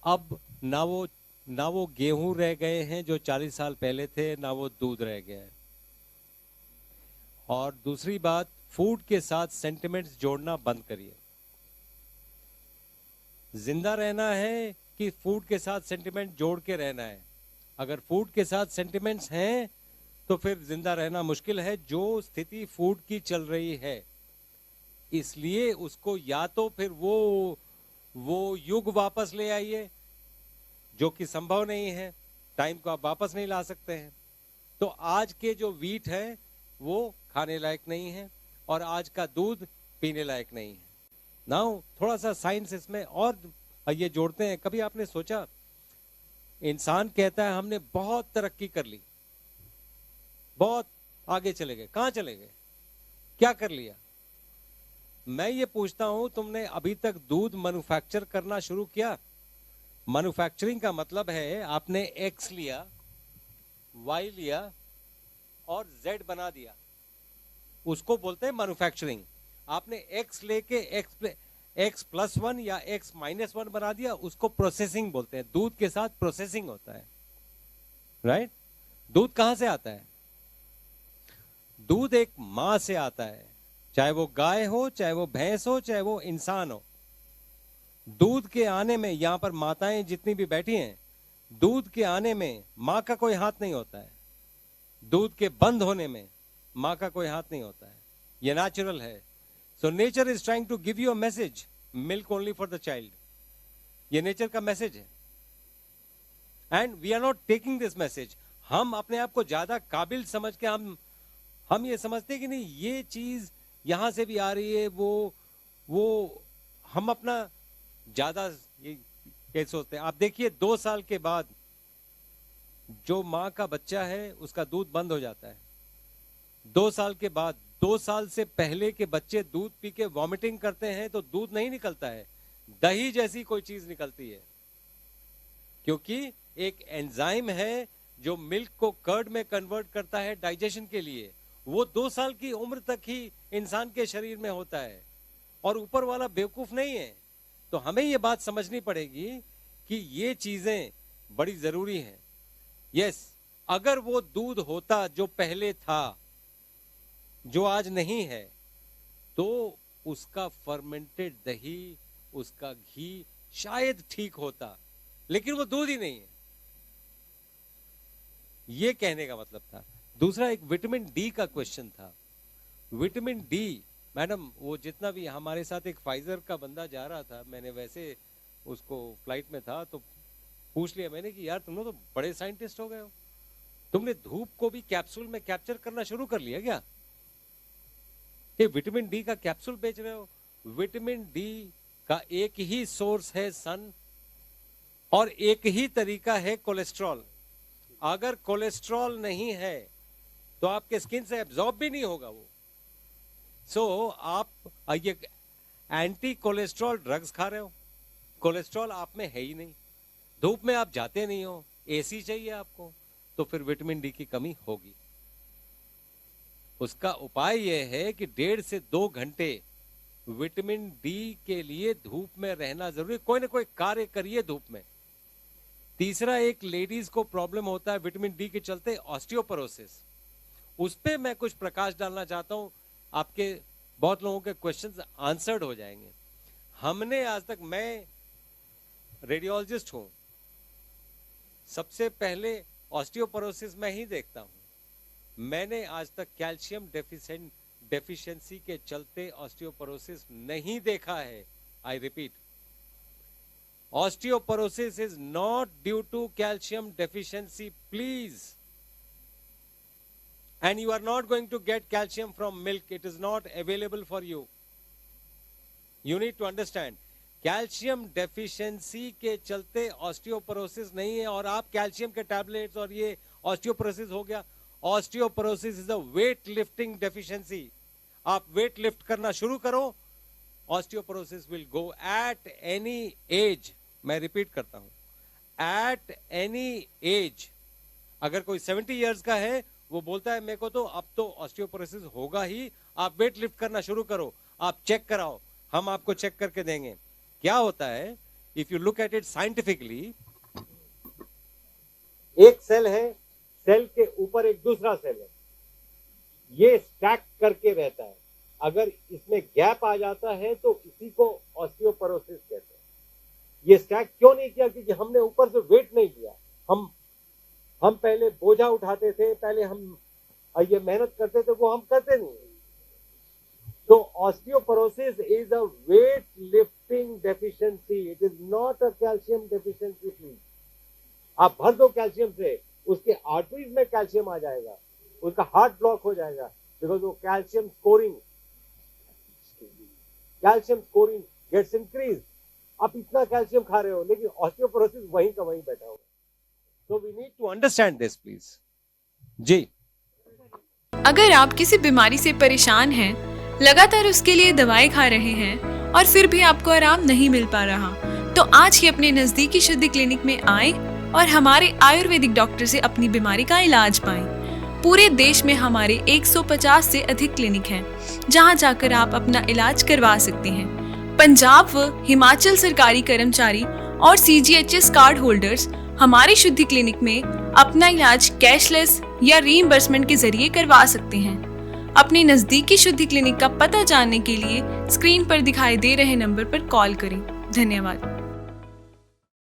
अब ना वो गेहूं रह गए हैं जो 40 साल पहले थे, ना वो दूध रह गया है। और दूसरी बात, फूड के साथ सेंटिमेंट्स जोड़ना बंद करिए। जिंदा रहना है कि फूड के साथ सेंटिमेंट जोड़ के रहना है? अगर फूड के साथ सेंटिमेंट्स हैं तो फिर जिंदा रहना मुश्किल है। जो स्थिति फूड की चल रही है, इसलिए उसको या तो फिर वो युग वापस ले आइए, जो कि संभव नहीं है, टाइम को आप वापस नहीं ला सकते हैं। तो आज के जो वीट है वो खाने लायक नहीं है, और आज का दूध पीने लायक नहीं है। नाउ थोड़ा सा साइंस इसमें और ये जोड़ते हैं। कभी आपने सोचा, इंसान कहता है हमने बहुत तरक्की कर ली, बहुत आगे चले गए। कहां चले गए? क्या कर लिया? मैं ये पूछता हूं, तुमने अभी तक दूध मैन्युफैक्चर करना शुरू किया? मैन्युफैक्चरिंग का मतलब है आपने एक्स लिया, वाई लिया और जेड बना दिया, उसको बोलते हैं मैन्युफैक्चरिंग। आपने एक्स लेके एक्स प्लस वन या एक्स माइनस वन बना दिया, उसको प्रोसेसिंग बोलते हैं। दूध के साथ प्रोसेसिंग होता है, राइट? दूध कहां से आता है? दूध एक मां से आता है, चाहे वो गाय हो, चाहे वो भैंस हो, चाहे वो इंसान हो। दूध के आने में, यहां पर माताएं जितनी भी बैठी हैं, दूध के आने में मां का कोई हाथ नहीं होता है। दूध के बंद होने में मां का कोई हाथ नहीं होता है। ये नेचुरल है। So nature is trying to give you a message, milk only for the child. ये नेचर का मैसेज है, and we are not taking this message. हम अपने आप को ज्यादा काबिल समझ के हम ये समझते हैं कि नहीं, ये चीज यहां से भी आ रही है, वो हम अपना ज्यादा ये सोचते हैं। आप देखिए, 2 साल के बाद जो मां का बच्चा है उसका दूध बंद हो जाता है। 2 साल के बाद, 2 साल से पहले के बच्चे दूध पी के वॉमिटिंग करते हैं तो दूध नहीं निकलता है, दही जैसी कोई चीज निकलती है, क्योंकि एक एंजाइम है जो मिल्क को कर्ड में कन्वर्ट करता है डाइजेशन के लिए। वो 2 साल की उम्र तक ही इंसान के शरीर में होता है, और ऊपर वाला बेवकूफ नहीं है। तो हमें ये बात समझनी पड़ेगी कि ये चीजें बड़ी जरूरी हैं। यस, अगर वो दूध होता जो पहले था, जो आज नहीं है, तो उसका फर्मेंटेड दही, उसका घी शायद ठीक होता, लेकिन वो दूध ही नहीं है। ये कहने का मतलब था। दूसरा, एक विटामिन डी का क्वेश्चन था। विटामिन डी, मैडम, वो जितना भी हमारे साथ एक फाइजर का बंदा जा रहा था, मैंने वैसे उसको फ्लाइट में था तो पूछ लिया मैंने कि यार तुम लोग तो बड़े साइंटिस्ट हो गए हो, तुमने धूप को भी कैप्सूल में कैप्चर करना शुरू कर लिया क्या? ये विटामिन डी का कैप्सूल बेच रहे हो? विटामिन डी का एक ही सोर्स है सन, और एक ही तरीका है कोलेस्ट्रॉल। अगर कोलेस्ट्रॉल नहीं है तो आपके स्किन से एब्जॉर्ब भी नहीं होगा वो। सो आप ये एंटी कोलेस्ट्रॉल ड्रग्स खा रहे हो, कोलेस्ट्रॉल आप में है ही नहीं, धूप में आप जाते नहीं हो, एसी चाहिए आपको, तो फिर विटामिन डी की कमी होगी। उसका उपाय यह है कि 1.5 से 2 घंटे विटामिन डी के लिए धूप में रहना जरूरी। कोई ना कोई कार्य करिए धूप में। तीसरा, एक लेडीज को प्रॉब्लम होता है विटामिन डी के चलते, ऑस्टियोपोरोसिस। उस पे मैं कुछ प्रकाश डालना चाहता हूं, आपके बहुत लोगों के क्वेश्चंस आंसर्ड हो जाएंगे। हमने आज तक, मैं रेडियोलॉजिस्ट हूं, सबसे पहले ऑस्टियोपोरोसिस मैं ही देखता हूं। मैंने आज तक कैल्शियम डेफिशिएंसी के चलते ऑस्टियोपोरोसिस नहीं देखा है। I repeat, osteoporosis is not due to calcium deficiency, please. And you are not going to get calcium from milk. It is not available for you. You need to understand. Calcium deficiency के चलते osteoporosis नहीं है, और आप calcium के tablets और ये osteoporosis हो गया। Osteoporosis is a weight lifting deficiency. आप वेट लिफ्ट करना शुरू करो, osteoporosis will go at any as. मैं रिपीट करता हूं, एट एनी एज। अगर कोई 70 इयर्स का है, वो बोलता है मेरे को तो अब तो ऑस्टियोपोरोसिस होगा ही, आप वेट लिफ्ट करना शुरू करो, आप चेक कराओ, हम आपको चेक करके देंगे। क्या होता है, if you look at it scientifically, एक सेल है, सेल के ऊपर एक दूसरा सेल है, ये स्टैक करके रहता है। अगर इसमें गैप आ जाता है तो इसी को ऑस्टियोपोरोसिस कहते हैं। ये स्टैक क्यों नहीं किया? क्योंकि हमने ऊपर से वेट नहीं दिया। हम पहले बोझा उठाते थे, पहले हम ये मेहनत करते थे, वो हम करते नहीं। तो osteoporosis is a weight lifting deficiency, it is not a calcium deficiency please. आप भर दो कैल्शियम से, उसके आर्टरीज में कैल्शियम आ जाएगा, उसका हार्ट ब्लॉक हो जाएगा, बिकॉज वो कैल्शियम स्कोरिंग गेट्स इंक्रीज। आप इतना कैल्शियम खा रहे हो लेकिन ऑस्टियोपोरोसिस वहीं का वहीं बैठा होगा। So we need to understand this please. जी, अगर आप किसी बीमारी से परेशान हैं, लगातार उसके लिए दवाएं खा रहे हैं और फिर भी आपको आराम नहीं मिल पा रहा, तो आज ही अपने नजदीकी शुद्धि क्लिनिक में आएं और हमारे आयुर्वेदिक डॉक्टर से अपनी बीमारी का इलाज पाएं। पूरे देश में हमारे 150 से अधिक क्लिनिक हैं, जहां जाकर आप अपना इलाज करवा सकते हैं। पंजाब व हिमाचल सरकारी कर्मचारी और CGHS कार्ड होल्डर्स हमारे शुद्धि क्लिनिक में अपना इलाज कैशलेस या रीइंबर्समेंट के जरिए करवा सकते हैं। अपने नजदीकी शुद्धि क्लिनिक का पता जानने के लिए स्क्रीन पर दिखाई दे रहे नंबर पर कॉल करें। धन्यवाद।